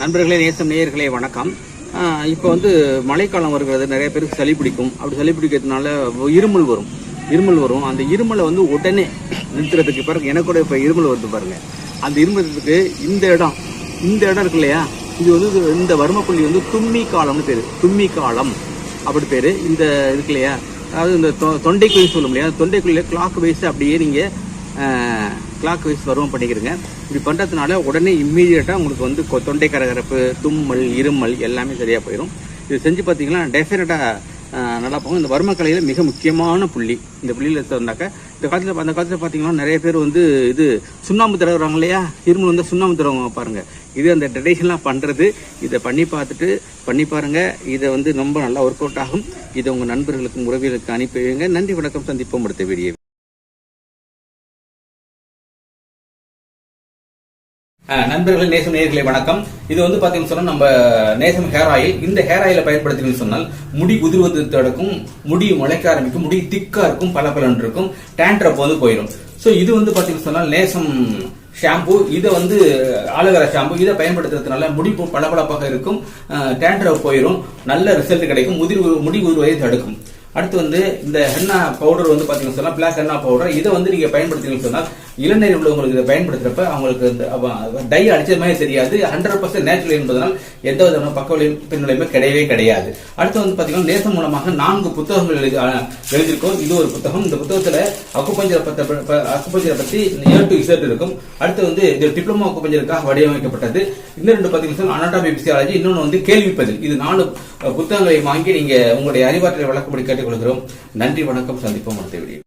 நண்பர்களே, நேசம் நேயர்களே வணக்கம். இப்போ வந்து மழைக்காலம் வருகிறது. நிறைய பேருக்கு சளி பிடிக்கும். அப்படி சளி பிடிக்கிறதுனால இருமல் வரும். அந்த இருமலை வந்து உடனே நிறுத்துறதுக்கு பாருங்க, எனக்கு கூட இப்போ இருமல் வருது பாருங்க. அந்த இருமலுக்கு இந்த இடம் இருக்கு இல்லையா, இது வந்து இந்த வர்மப்புள்ளி வந்து தும்மி காலம்னு பேர். தும்மி காலம் அப்படி பேர். இந்த இருக்கு இல்லையா, அதாவது இந்த தொண்டைக்குழி சொல்லும் இல்லையா, தொண்டைக்குழியில கிளாக் வைஸ் அப்படியே நீங்கள் கிளாக் வைஸ் வர்மம் பண்ணிக்கிறங்க. இப்படி பண்ணுறதுனால உடனே இம்மீடியட்டாக உங்களுக்கு வந்து தொண்டை கரகரப்பு, தும்மல், இருமல் எல்லாமே சரியாக போயிடும். இது செஞ்சு பார்த்தீங்கன்னா டெஃபினட்டாக நல்லா போகும். இந்த வர்மக்கலையில் மிக முக்கியமான புள்ளி. இந்த புள்ளியில் சொன்னாக்க அந்த காலத்தில் பார்த்தீங்கன்னா நிறைய பேர் வந்து இது சுண்ணாம்பு தடவுறாங்க இல்லையா, இருமல் வந்து சுண்ணாம்பு தடவை பாருங்க. இது அந்த ட்ரெடிஷனலாக பண்ணுறது. இதை பண்ணி பாருங்க. இதை வந்து ரொம்ப நல்லா ஒர்க் அவுட் ஆகும். இதை உங்கள் நண்பர்களுக்கும் உறவிகளுக்கு அனுப்பி வைங்க. நன்றி, வணக்கம். சந்திப்போம் அடுத்த வீடியோ. நண்பர்கள், நேசம் நேயர்களே வணக்கம். இது வந்து பாத்தீங்கன்னு சொன்னா நம்ம நேசம் ஹேர் ஆயில். இந்த ஹேர் ஆயிலை பயன்படுத்தினு சொன்னால் முடி உதிர்வது தடுக்கும், முடி முளைக்க ஆரம்பிக்கும், முடி திக்கா இருக்கும், பல இருக்கும், டேண்ட்ரப் வந்து போயிடும். சோ இது வந்து பாத்தீங்கன்னு சொன்னால் நேசம் ஷாம்பு. இதை வந்து ஆலோவேரா ஷாம்பு. இதை பயன்படுத்துறதுனால முடி பளபளப்பாக இருக்கும், டேண்ட்ரப் போயிடும், நல்ல ரிசல்ட் கிடைக்கும், முடி உதிர்வதை தடுக்கும். அடுத்து வந்து இந்த ஹென்னா பவுடர் வந்து பாத்தீங்கன்னு சொன்னா பிளாக் ஹென்னா பவுடர். இதை வந்து நீங்க பயன்படுத்தீங்கன்னு சொன்னால் இளநீர் உள்ளவங்களுக்கு இதை பயன்படுத்துறப்ப அவங்களுக்கு டை அடிச்சது மாதிரி தெரியாது. 100% நேச்சுரல் என்பதனால் எந்த விதமான பக்க பின்விளைவுமே கிடையாது. அடுத்து வந்து பாத்தீங்கன்னா நேசம் மூலமாக 4 புத்தகங்கள் எழுதியிருக்கோம். இது ஒரு புத்தகம். இந்த புத்தகத்துல அக்குபஞ்சரை பத்தி A to Z இருக்கும். அடுத்து வந்து இது டிப்ளமோ அக்குபஞ்சருக்காக வடிவமைக்கப்பட்டது. இன்னும் 2 பாத்தீங்கன்னா அனாட்டமி பிசியாலஜி, இன்னொன்று வந்து கேள்வி பதில். இது 4 புத்தகங்களை வாங்கி நீங்க உங்களுடைய அறிவாற்றலை வளர்க்கும்படி கேட்டுக்கொள்கிறோம். நன்றி, வணக்கம். சந்திப்போம் அடுத்த வீடியோ.